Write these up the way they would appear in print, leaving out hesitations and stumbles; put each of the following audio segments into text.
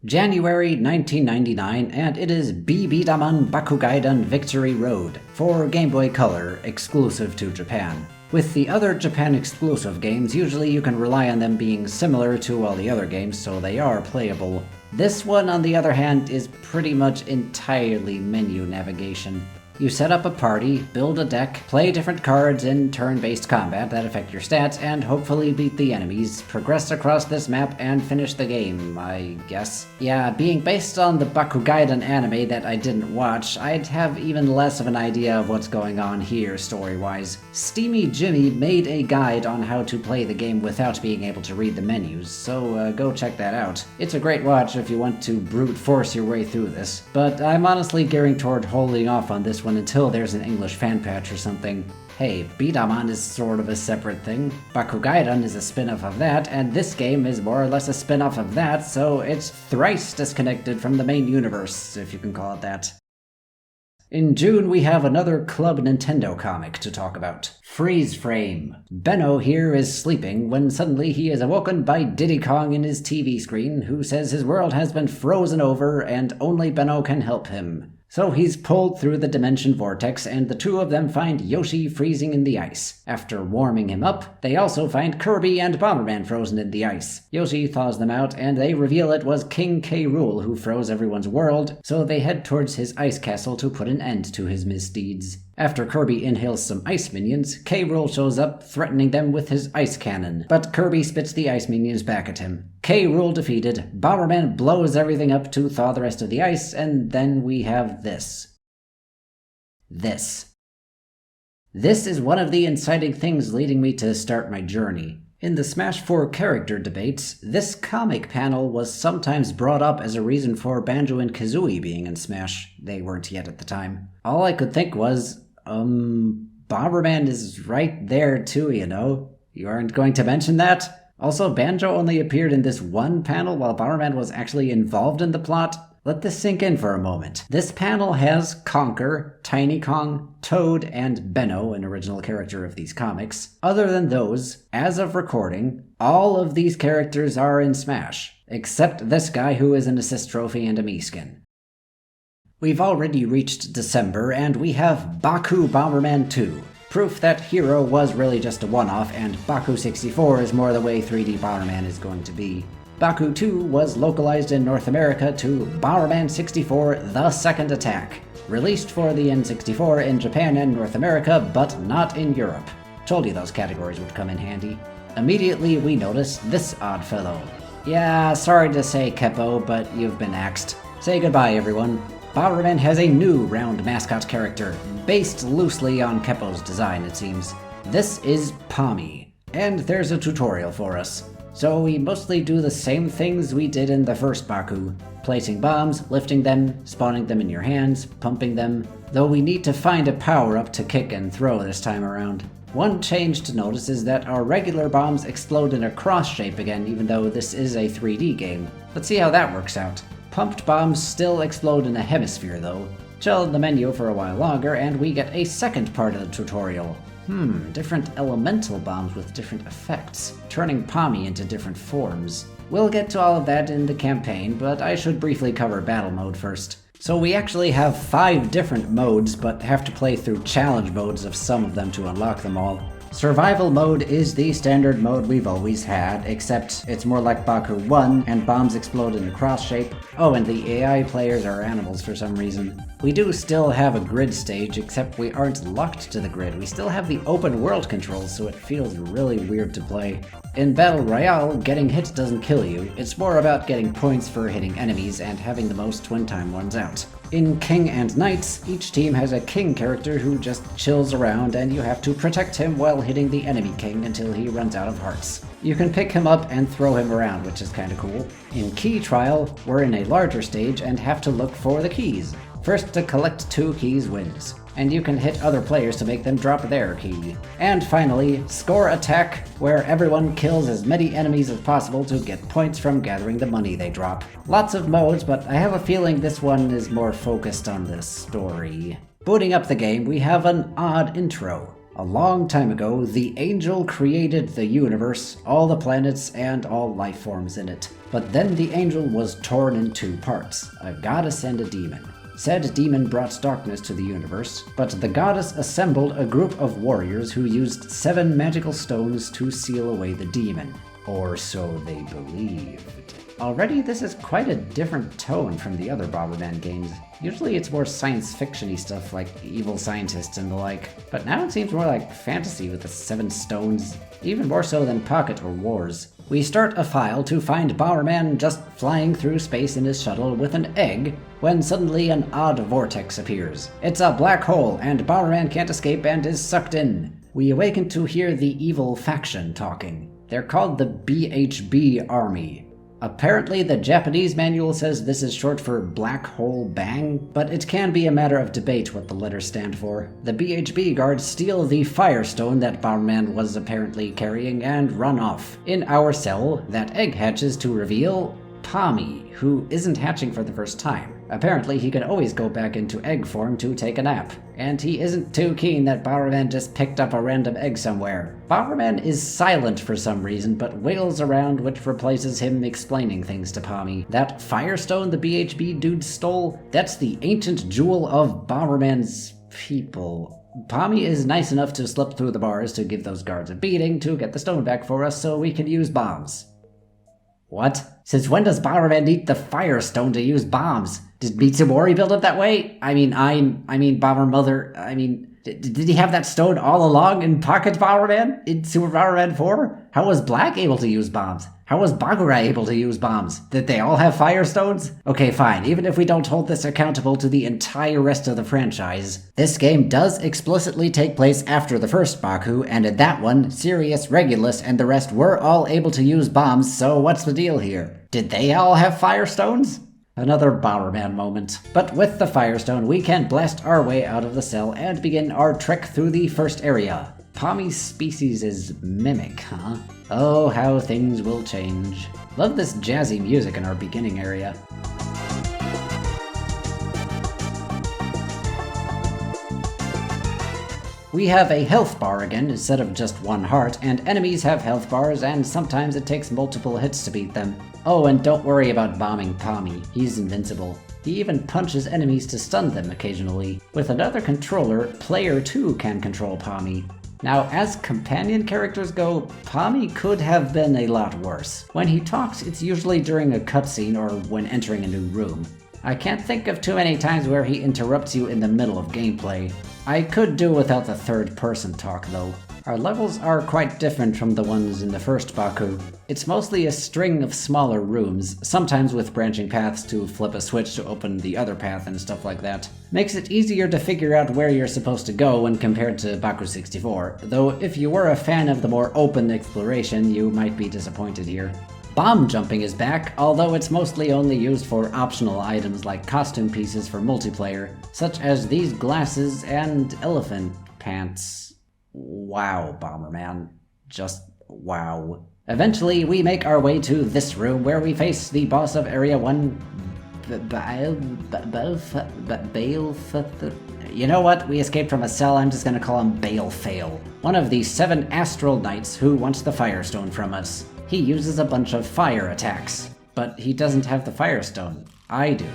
January 1999, and it is Bomberman Bakugaidan Victory Road for Game Boy Color, exclusive to Japan. With the other Japan exclusive games, usually you can rely on them being similar to all the other games, so they are playable. This one, on the other hand, is pretty much entirely menu navigation. You set up a party, build a deck, play different cards in turn-based combat that affect your stats, and hopefully beat the enemies, progress across this map, and finish the game, I guess. Yeah, being based on the Bakugaidan anime that I didn't watch, I'd have even less of an idea of what's going on here story-wise. Steamy Jimmy made a guide on how to play the game without being able to read the menus, so go check that out. It's a great watch if you want to brute force your way through this, but I'm honestly gearing toward holding off on this one until there's an English fan patch or something. Hey, Bomberman is sort of a separate thing. Bakugaidan is a spin-off of that, and this game is more or less a spin-off of that, so it's thrice disconnected from the main universe, if you can call it that. In June, we have another Club Nintendo comic to talk about. Freeze Frame. Benno here is sleeping when suddenly he is awoken by Diddy Kong in his TV screen, who says his world has been frozen over and only Benno can help him. So he's pulled through the dimension vortex, and the two of them find Yoshi freezing in the ice. After warming him up, they also find Kirby and Bomberman frozen in the ice. Yoshi thaws them out, and they reveal it was King K. Rool who froze everyone's world, so they head towards his ice castle to put an end to his misdeeds. After Kirby inhales some ice minions, K. Rool shows up, threatening them with his ice cannon, but Kirby spits the ice minions back at him. K. Rool defeated, Bomberman blows everything up to thaw the rest of the ice, and then we have this. This is one of the inciting things leading me to start my journey. In the Smash 4 character debates, this comic panel was sometimes brought up as a reason for Banjo and Kazooie being in Smash. They weren't yet at the time. All I could think was, Bomberman is right there too, you know? You aren't going to mention that? Also, Banjo only appeared in this one panel while Bomberman was actually involved in the plot. Let this sink in for a moment. This panel has Conker, Tiny Kong, Toad, and Benno, an original character of these comics. Other than those, as of recording, all of these characters are in Smash, except this guy who is an assist trophy and a Mii skin. We've already reached December, and we have Baku Bomberman 2. Proof that Hero was really just a one-off, and Baku 64 is more the way 3D Bomberman is going to be. Baku 2 was localized in North America to Bomberman 64 The Second Attack, released for the N64 in Japan and North America, but not in Europe. Told you those categories would come in handy. Immediately we notice this odd fellow. Yeah, sorry to say, Keppo, but you've been axed. Say goodbye, everyone. Bomberman has a new round mascot character, based loosely on Keppo's design, it seems. This is Pommy, and there's a tutorial for us. So we mostly do the same things we did in the first Baku. Placing bombs, lifting them, spawning them in your hands, pumping them. Though we need to find a power-up to kick and throw this time around. One change to notice is that our regular bombs explode in a cross shape again, even though this is a 3D game. Let's see how that works out. Pumped bombs still explode in a hemisphere though. Chill in the menu for a while longer and we get a second part of the tutorial. Different elemental bombs with different effects, turning Pommy into different forms. We'll get to all of that in the campaign, but I should briefly cover battle mode first. So we actually have 5 different modes, but have to play through challenge modes of some of them to unlock them all. Survival mode is the standard mode we've always had, except it's more like Baku 1, and bombs explode in a cross shape. Oh, and the AI players are animals for some reason. We do still have a grid stage, except we aren't locked to the grid. We still have the open world controls, so it feels really weird to play. In Battle Royale, getting hit doesn't kill you. It's more about getting points for hitting enemies and having the most twin time ones out. In King and Knights, each team has a king character who just chills around and you have to protect him while hitting the enemy king until he runs out of hearts. You can pick him up and throw him around, which is kinda cool. In Key Trial, we're in a larger stage and have to look for the keys. First to collect 2 keys wins, and you can hit other players to make them drop their key. And finally, Score Attack, where everyone kills as many enemies as possible to get points from gathering the money they drop. Lots of modes, but I have a feeling this one is more focused on the story. Booting up the game, we have an odd intro. A long time ago, the angel created the universe, all the planets, and all life forms in it. But then the angel was torn in two parts, a goddess and a demon. Said demon brought darkness to the universe, but the goddess assembled a group of warriors who used 7 magical stones to seal away the demon. Or so they believed. Already, this is quite a different tone from the other Bomberman games. Usually it's more science fiction-y stuff like evil scientists and the like, but now it seems more like fantasy with the 7 stones, even more so than Pocket or Wars. We start a file to find Bomberman just flying through space in his shuttle with an egg, when suddenly an odd vortex appears. It's a black hole, and Bomberman can't escape and is sucked in. We awaken to hear the evil faction talking. They're called the BHB Army. Apparently, the Japanese manual says this is short for Black Hole Bang, but it can be a matter of debate what the letters stand for. The BHB guards steal the Firestone that Bomberman was apparently carrying and run off. In our cell, that egg hatches to reveal Pommy, who isn't hatching for the first time. Apparently, he can always go back into egg form to take a nap. And he isn't too keen that Bomberman just picked up a random egg somewhere. Bomberman is silent for some reason, but wails around, which replaces him explaining things to Pommy. That Firestone the BHB dude stole, that's the ancient jewel of Bomberman's people. Pommy is nice enough to slip through the bars to give those guards a beating to get the stone back for us so we can use bombs. What? Since when does Bomberman need the Firestone to use bombs? Did Mitsumori build it that way? Bomber Mother, did he have that stone all along in Pocket Bomberman? In Super Bomberman 4? How was Black able to use bombs? How was Bakugai able to use bombs? Did they all have Firestones? Okay, fine, even if we don't hold this accountable to the entire rest of the franchise, this game does explicitly take place after the first Baku, and in that one, Sirius, Regulus, and the rest were all able to use bombs, so what's the deal here? Did they all have Firestones? Another Bomberman moment. But with the Firestone, we can blast our way out of the cell and begin our trek through the first area. Pommy's species is Mimic, huh? Oh, how things will change. Love this jazzy music in our beginning area. We have a health bar again instead of just one heart, and enemies have health bars, and sometimes it takes multiple hits to beat them. Oh, and don't worry about bombing Pommy, he's invincible. He even punches enemies to stun them occasionally. With another controller, player 2 can control Pommy. Now, as companion characters go, Pommy could have been a lot worse. When he talks, it's usually during a cutscene or when entering a new room. I can't think of too many times where he interrupts you in the middle of gameplay. I could do without the third-person talk, though. Our levels are quite different from the ones in the first Baku. It's mostly a string of smaller rooms, sometimes with branching paths to flip a switch to open the other path and stuff like that. Makes it easier to figure out where you're supposed to go when compared to Baku 64, though if you were a fan of the more open exploration, you might be disappointed here. Bomb jumping is back, although it's mostly only used for optional items like costume pieces for multiplayer, such as these glasses and elephant pants. Wow, Bomberman. Just wow. Eventually, we make our way to this room where we face the boss of Area 1, You know what? We escaped from a cell, I'm just gonna call him Balefail. One of the 7 Astral Knights who wants the Firestone from us. He uses a bunch of fire attacks, but he doesn't have the Firestone. I do.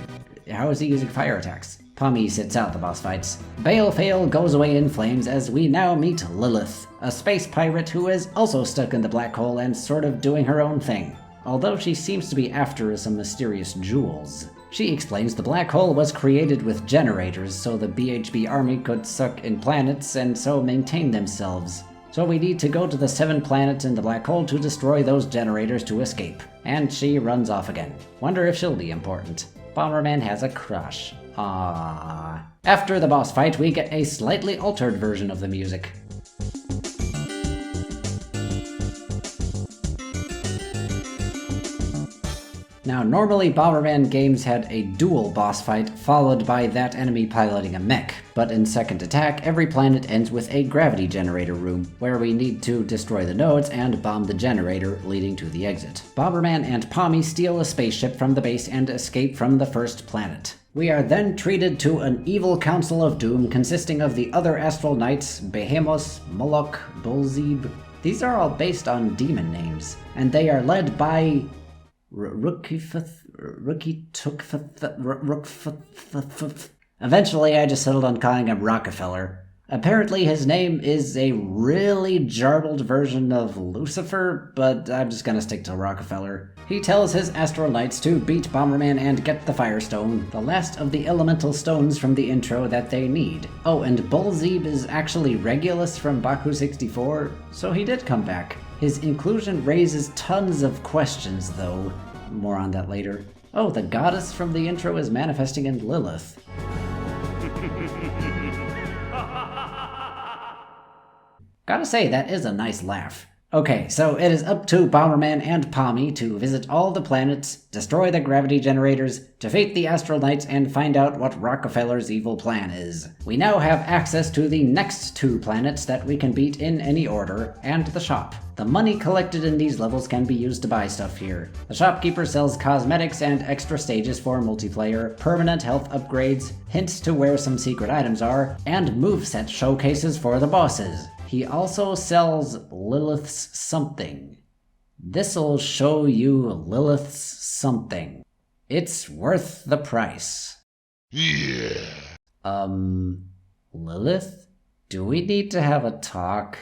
How is he using fire attacks? Pommy sits out the boss fights. Balefail goes away in flames as we now meet Lilith, a space pirate who is also stuck in the black hole and sort of doing her own thing, although she seems to be after some mysterious jewels. She explains the black hole was created with generators so the BHB army could suck in planets and so maintain themselves. So we need to go to the 7 planets in the black hole to destroy those generators to escape. And she runs off again. Wonder if she'll be important. Bomberman has a crush. Aww. After the boss fight, we get a slightly altered version of the music. Now, normally Bomberman games had a dual boss fight followed by that enemy piloting a mech, but in Second Attack, every planet ends with a gravity generator room, where we need to destroy the nodes and bomb the generator, leading to the exit. Bomberman and Pommy steal a spaceship from the base and escape from the first planet. We are then treated to an evil Council of Doom consisting of the other Astral Knights, Behemoth, Moloch, Bulzeb. These are all based on demon names, and they are led by Eventually, I just settled on calling him Rockefeller. Apparently, his name is a really jarbled version of Lucifer, but I'm just gonna stick to Rockefeller. He tells his Astral Knights to beat Bomberman and get the Firestone, the last of the elemental stones from the intro that they need. Oh, and Bullzeeb is actually Regulus from Baku 64, so he did come back. His inclusion raises tons of questions, though. More on that later. Oh, the goddess from the intro is manifesting in Lilith. Gotta say, that is a nice laugh. Okay, so it is up to Bomberman and Pommy to visit all the planets, destroy the gravity generators, defeat the Astral Knights, and find out what Rockefeller's evil plan is. We now have access to the next 2 planets that we can beat in any order, and the shop. The money collected in these levels can be used to buy stuff here. The shopkeeper sells cosmetics and extra stages for multiplayer, permanent health upgrades, hints to where some secret items are, and moveset showcases for the bosses. He also sells Lilith's something. This'll show you Lilith's something. It's worth the price. Yeah. Lilith? Do we need to have a talk?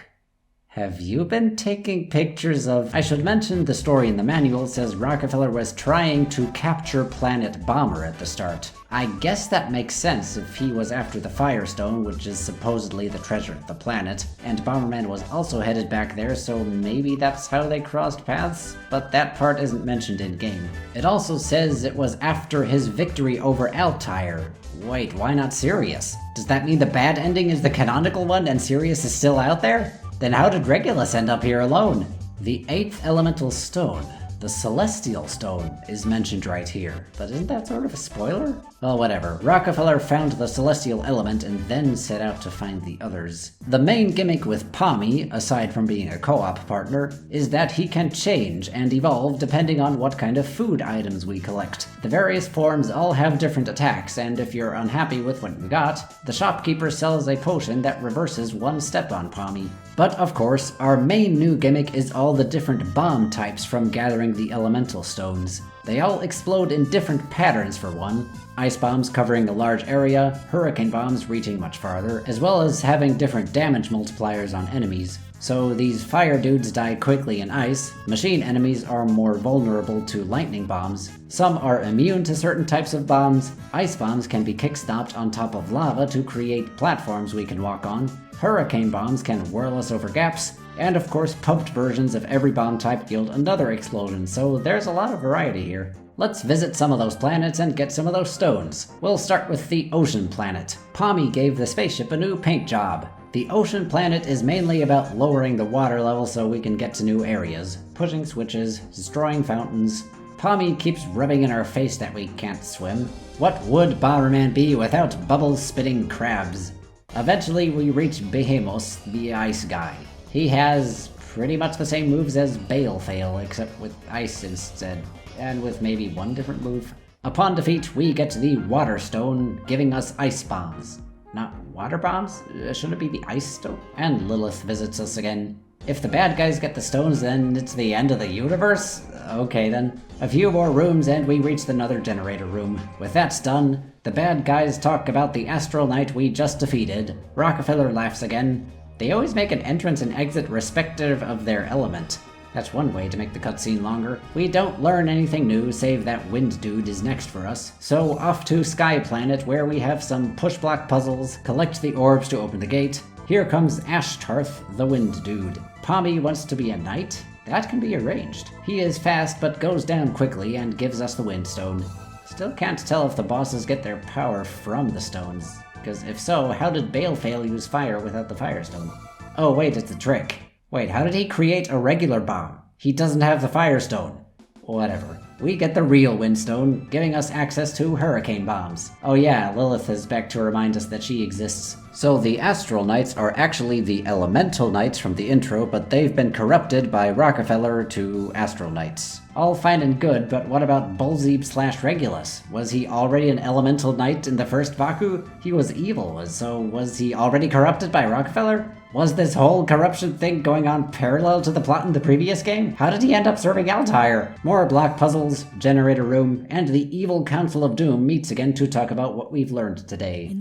Have you been taking pictures of... I should mention the story in the manual says Rockefeller was trying to capture Planet Bomber at the start. I guess that makes sense if he was after the Firestone, which is supposedly the treasure of the planet, and Bomberman was also headed back there, so maybe that's how they crossed paths? But that part isn't mentioned in-game. It also says it was after his victory over Altair. Wait, why not Sirius? Does that mean the bad ending is the canonical one and Sirius is still out there? Then how did Regulus end up here alone? The 8th elemental stone, the Celestial Stone, is mentioned right here, but isn't that sort of a spoiler? Well, whatever. Rockefeller found the celestial element and then set out to find the others. The main gimmick with Pommy, aside from being a co-op partner, is that he can change and evolve depending on what kind of food items we collect. The various forms all have different attacks, and if you're unhappy with what you got, the shopkeeper sells a potion that reverses one step on Pommy. But of course, our main new gimmick is all the different bomb types from gathering the elemental stones. They all explode in different patterns for one. Ice bombs covering a large area, hurricane bombs reaching much farther, as well as having different damage multipliers on enemies. So these fire dudes die quickly in ice, machine enemies are more vulnerable to lightning bombs, some are immune to certain types of bombs, ice bombs can be kick-stopped on top of lava to create platforms we can walk on, hurricane bombs can whirl us over gaps, and of course pumped versions of every bomb type yield another explosion, so there's a lot of variety here. Let's visit some of those planets and get some of those stones. We'll start with the ocean planet. Pommy gave the spaceship a new paint job. The ocean planet is mainly about lowering the water level so we can get to new areas, pushing switches, destroying fountains. Pommy keeps rubbing in our face that we can't swim. What would Bomberman be without bubble-spitting crabs? Eventually we reach Behemoth, the ice guy. He has pretty much the same moves as Balefale, except with ice instead, and with maybe one different move. Upon defeat, we get the Water Stone, giving us ice bombs. Not water bombs? Should it be the ice stone? And Lilith visits us again. If the bad guys get the stones, then it's the end of the universe? Okay then. A few more rooms and we reach another generator room. With that done, the bad guys talk about the Astral Knight we just defeated. Rockefeller laughs again. They always make an entrance and exit respective of their element. That's one way to make the cutscene longer. We don't learn anything new, save that Wind Dude is next for us. So off to Sky Planet, where we have some push-block puzzles, collect the orbs to open the gate. Here comes Ashtarth, the Wind Dude. Pommy wants to be a knight? That can be arranged. He is fast, but goes down quickly and gives us the Wind Stone. Still can't tell if the bosses get their power from the stones. Because if so, how did Balefale use fire without the Firestone? Oh wait, it's a trick. Wait, how did he create a regular bomb? He doesn't have the Firestone. Whatever. We get the real Windstone, giving us access to hurricane bombs. Oh yeah, Lilith is back to remind us that she exists. So the Astral Knights are actually the Elemental Knights from the intro, but they've been corrupted by Rockefeller to Astral Knights. All fine and good, but what about Bulzeeb/Regulus? Was he already an Elemental Knight in the first Baku? He was evil, so was he already corrupted by Rockefeller? Was this whole corruption thing going on parallel to the plot in the previous game? How did he end up serving Altair? More block puzzles, generator room, and the evil Council of Doom meets again to talk about what we've learned today.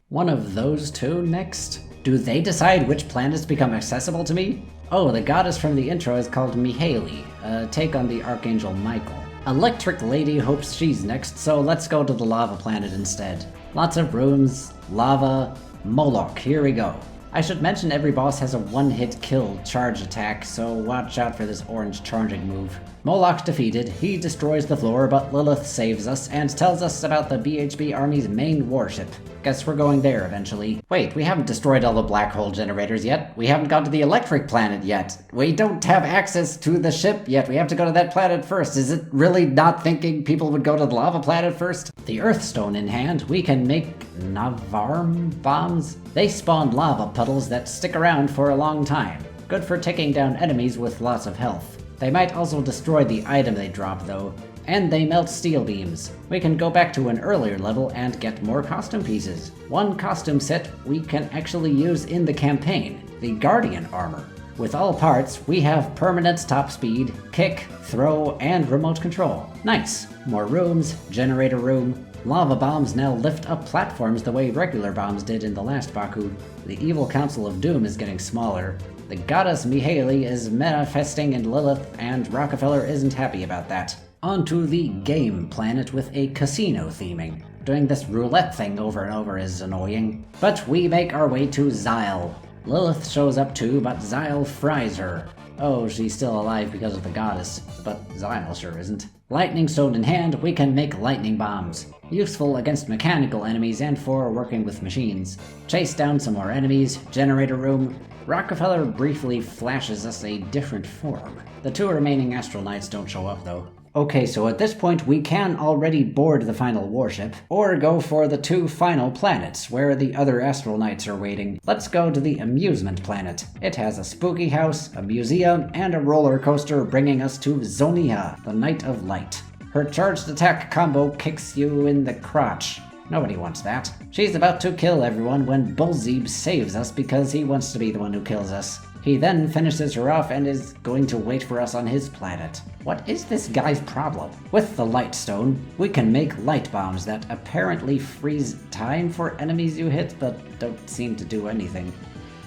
One of those two next? Do they decide which planets become accessible to me? Oh, the goddess from the intro is called Mihaly, a take on the Archangel Michael. Electric Lady hopes she's next, so let's go to the lava planet instead. Lots of rooms, lava, Moloch, here we go. I should mention every boss has a one-hit kill charge attack, so watch out for this orange charging move. Moloch defeated, he destroys the floor, but Lilith saves us and tells us about the BHB Army's main warship. Guess we're going there eventually. Wait, we haven't destroyed all the black hole generators yet. We haven't gone to the electric planet yet. We don't have access to the ship yet. We have to go to that planet first. Is it really not thinking people would go to the lava planet first? The Earthstone in hand, we can make Navarm bombs. They spawn lava puddles that stick around for a long time. Good for taking down enemies with lots of health. They might also destroy the item they drop though, and they melt steel beams. We can go back to an earlier level and get more costume pieces. One costume set we can actually use in the campaign, the Guardian armor. With all parts, we have permanent top speed, kick, throw, and remote control. Nice! More rooms, generator room. Lava bombs now lift up platforms the way regular bombs did in the last Baku. The evil Council of Doom is getting smaller. The goddess Mihaly is manifesting in Lilith, and Rockefeller isn't happy about that. Onto the game planet with a casino theming. Doing this roulette thing over and over is annoying. But we make our way to Xyle. Lilith shows up too, but Xyle fries her. Oh, she's still alive because of the goddess, but Xyle sure isn't. Lightning stone in hand, we can make lightning bombs. Useful against mechanical enemies and for working with machines. Chase down some more enemies, generator room. Rockefeller briefly flashes us a different form. The two remaining Astral Knights don't show up though. Okay, so at this point we can already board the final warship, or go for the two final planets, where the other Astral Knights are waiting. Let's go to the amusement planet. It has a spooky house, a museum, and a roller coaster bringing us to Zoniha, the Knight of Light. Her charged attack combo kicks you in the crotch. Nobody wants that. She's about to kill everyone when Bulzeeb saves us because he wants to be the one who kills us. He then finishes her off and is going to wait for us on his planet. What is this guy's problem? With the light stone, we can make light bombs that apparently freeze time for enemies you hit, but don't seem to do anything.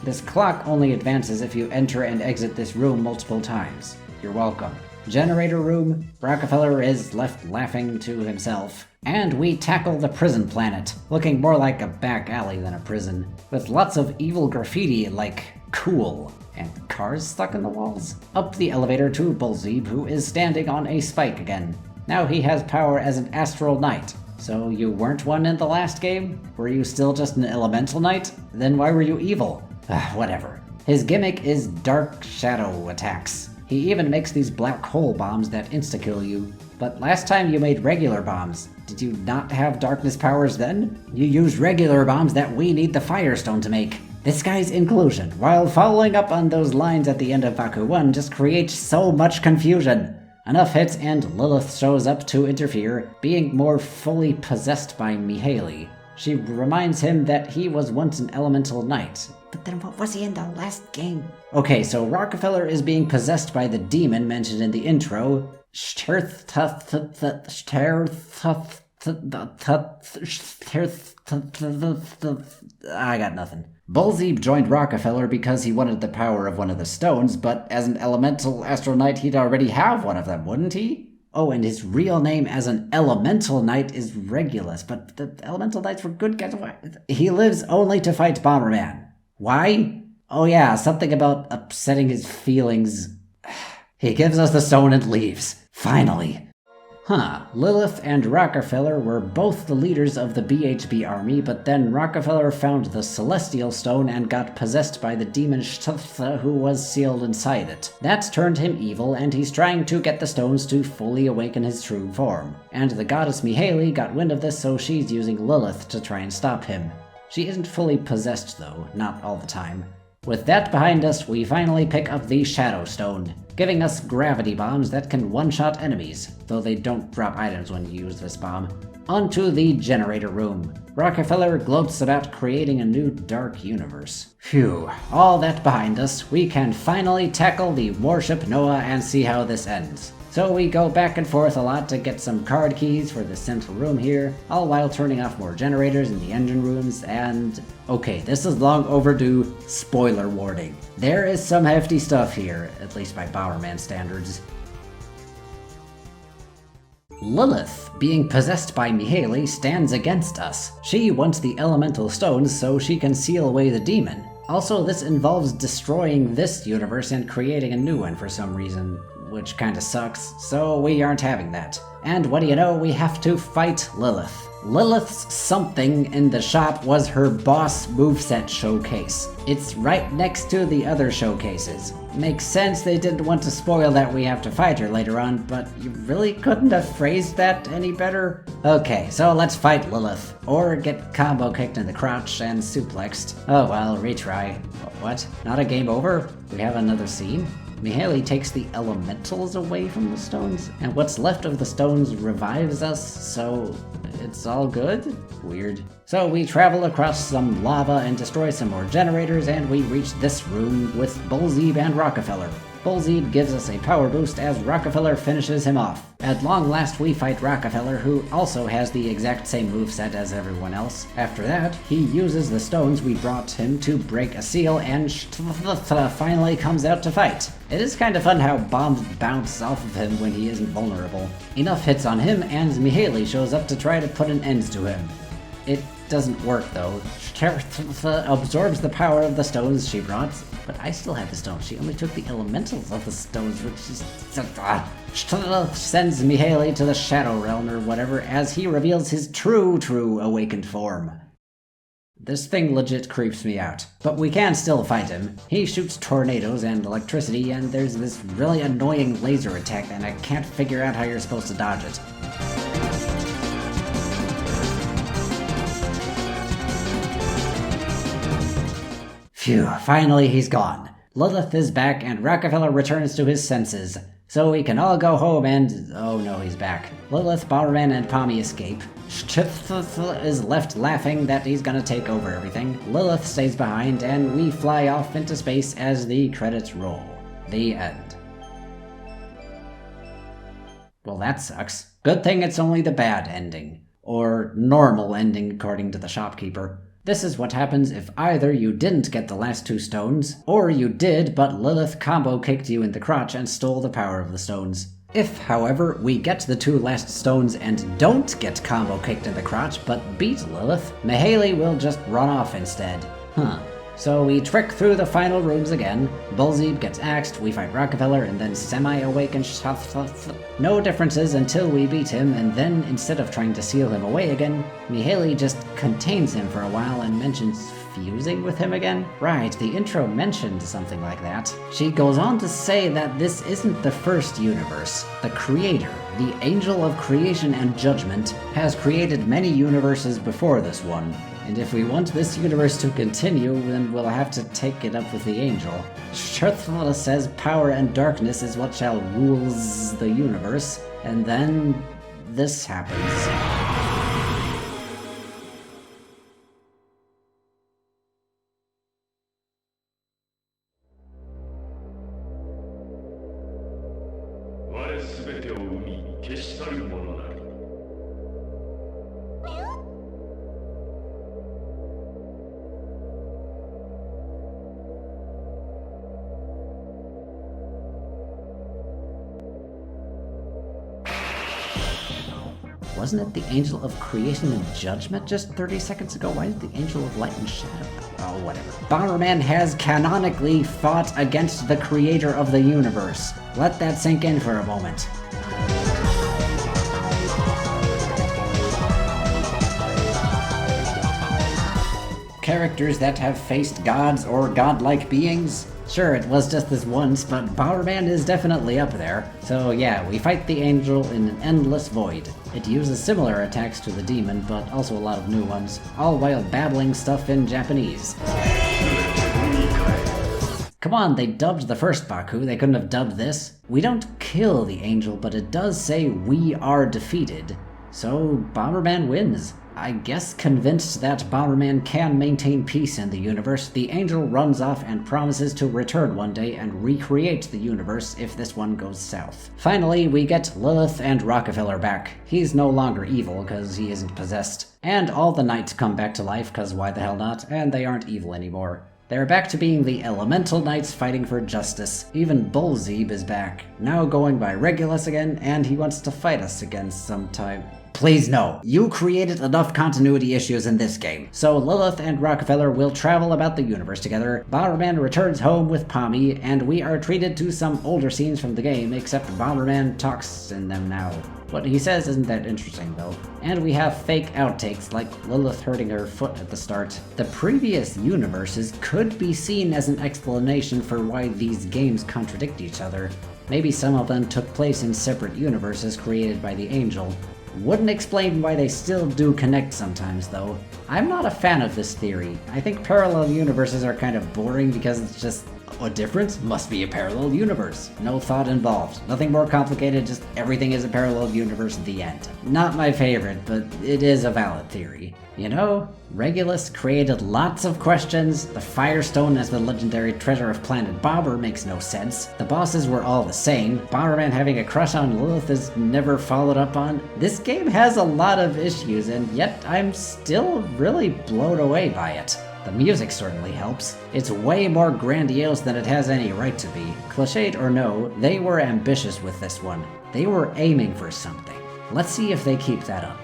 This clock only advances if you enter and exit this room multiple times. You're welcome. Generator room, Rockefeller is left laughing to himself. And we tackle the prison planet, looking more like a back alley than a prison, with lots of evil graffiti like cool, and cars stuck in the walls. Up the elevator to Bulzeeb, who is standing on a spike again. Now he has power as an Astral Knight. So you weren't one in the last game? Were you still just an Elemental Knight? Then why were you evil? Whatever. His gimmick is dark shadow attacks. He even makes these black hole bombs that insta-kill you. But last time you made regular bombs. Did you not have darkness powers then? You used regular bombs that we need the Firestone to make. This guy's inclusion, while following up on those lines at the end of Baku 1, just creates so much confusion. Enough hits and Lilith shows up to interfere, being more fully possessed by Mihaly. She reminds him that he was once an elemental knight. But then what was he in the last game? Okay, so Rockefeller is being possessed by the demon mentioned in the intro. I got nothing. Bulzeeb joined Rockefeller because he wanted the power of one of the stones, but as an elemental Astral Knight he'd already have one of them, wouldn't he? Oh, and his real name as an elemental knight is Regulus, but the elemental knights were good guys. He lives only to fight Bomberman. Why? Oh yeah, something about upsetting his feelings. He gives us the stone and leaves. Finally. Lilith and Rockefeller were both the leaders of the BHB army, but then Rockefeller found the Celestial Stone and got possessed by the demon Shtutha who was sealed inside it. That's turned him evil, and he's trying to get the stones to fully awaken his true form. And the goddess Mihaly got wind of this, so she's using Lilith to try and stop him. She isn't fully possessed though, not all the time. With that behind us, we finally pick up the Shadow Stone, giving us gravity bombs that can one-shot enemies, though they don't drop items when you use this bomb. Onto the generator room. Rockefeller gloats about creating a new dark universe. Phew, all that behind us, we can finally tackle the warship Noah and see how this ends. So we go back and forth a lot to get some card keys for the central room here, all while turning off more generators in the engine rooms, and... okay, this is long overdue, spoiler warning. There is some hefty stuff here, at least by Bomberman standards. Lilith, being possessed by Mihaly, stands against us. She wants the elemental stones so she can seal away the demon. Also, this involves destroying this universe and creating a new one for some reason, which kinda sucks, so we aren't having that. And what do you know, we have to fight Lilith. Lilith's something in the shop was her boss moveset showcase. It's right next to the other showcases. Makes sense they didn't want to spoil that we have to fight her later on, but you really couldn't have phrased that any better? Okay, so let's fight Lilith. Or get combo kicked in the crotch and suplexed. Oh well, retry. What? Not a game over? We have another scene? Mihaly takes the elementals away from the stones, and what's left of the stones revives us, so it's all good? Weird. So we travel across some lava and destroy some more generators, and we reach this room with Bullzeeb and Rockefeller. Bullzeeb gives us a power boost as Rockefeller finishes him off. At long last we fight Rockefeller, who also has the exact same moveset as everyone else. After that, he uses the stones we brought him to break a seal, and finally comes out to fight. It is kind of fun how bombs bounce off of him when he isn't vulnerable. Enough hits on him, and Mihaly shows up to try to put an end to him. It doesn't work though. Absorbs the power of the stones she brought, but I still have the stones. She only took the elementals of the stones, which is... sends Mihaly to the Shadow Realm or whatever as he reveals his true awakened form. This thing legit creeps me out, but we can still fight him. He shoots tornadoes and electricity, and there's this really annoying laser attack, and I can't figure out how you're supposed to dodge it. Phew, finally he's gone. Lilith is back and Rockefeller returns to his senses. So we can all go home and... oh no, he's back. Lilith, Bomberman, and Pommy escape. is left laughing that he's gonna take over everything. Lilith stays behind and we fly off into space as the credits roll. The end. Well, that sucks. Good thing it's only the bad ending. Or normal ending according to the shopkeeper. This is what happens if either you didn't get the last two stones, or you did but Lilith combo kicked you in the crotch and stole the power of the stones. If, however, we get the two last stones and don't get combo kicked in the crotch but beat Lilith, Mihaly will just run off instead. So we trek through the final rooms again. Bullzeeb gets axed, we fight Rockefeller, and then semi-awaken No differences until we beat him, and then, instead of trying to seal him away again, Mihaly just contains him for a while and mentions fusing with him again? Right, the intro mentioned something like that. She goes on to say that this isn't the first universe. The Creator, the Angel of Creation and Judgment, has created many universes before this one. And if we want this universe to continue, then we'll have to take it up with the Angel. Shurthla says power and darkness is what shall rules the universe, and then this happens. Wasn't it the Angel of Creation and Judgment just 30 seconds ago? Why did the Angel of Light and Shadow? Oh, whatever. Bomberman has canonically fought against the creator of the universe. Let that sink in for a moment. Characters that have faced gods or godlike beings? Sure, it was just this once, but Bomberman is definitely up there. So yeah, we fight the angel in an endless void. It uses similar attacks to the demon, but also a lot of new ones, all while babbling stuff in Japanese. Come on, they dubbed the first Baku, they couldn't have dubbed this. We don't kill the angel, but it does say we are defeated. So Bomberman wins. I guess convinced that Bomberman can maintain peace in the universe, the angel runs off and promises to return one day and recreate the universe if this one goes south. Finally, we get Lilith and Rockefeller back. He's no longer evil because he isn't possessed. And all the knights come back to life because why the hell not, and they aren't evil anymore. They're back to being the elemental knights fighting for justice. Even Bullzeeb is back, now going by Regulus again, and he wants to fight us again sometime. Please no. You created enough continuity issues in this game. So Lilith and Rockefeller will travel about the universe together, Bomberman returns home with Pommy, and we are treated to some older scenes from the game, except Bomberman talks in them now. What he says isn't that interesting though. And we have fake outtakes like Lilith hurting her foot at the start. The previous universes could be seen as an explanation for why these games contradict each other. Maybe some of them took place in separate universes created by the angel. Wouldn't explain why they still do connect sometimes, though. I'm not a fan of this theory. I think parallel universes are kind of boring because it's just a difference must be a parallel universe. No thought involved. Nothing more complicated, just everything is a parallel universe at the end. Not my favorite, but it is a valid theory. You know, Regulus created lots of questions. The Firestone as the legendary treasure of Planet Bobber makes no sense. The bosses were all the same. Bomberman having a crush on Lilith is never followed up on. This game has a lot of issues, and yet I'm still really blown away by it. The music certainly helps. It's way more grandiose than it has any right to be. Cliched or no, they were ambitious with this one. They were aiming for something. Let's see if they keep that up.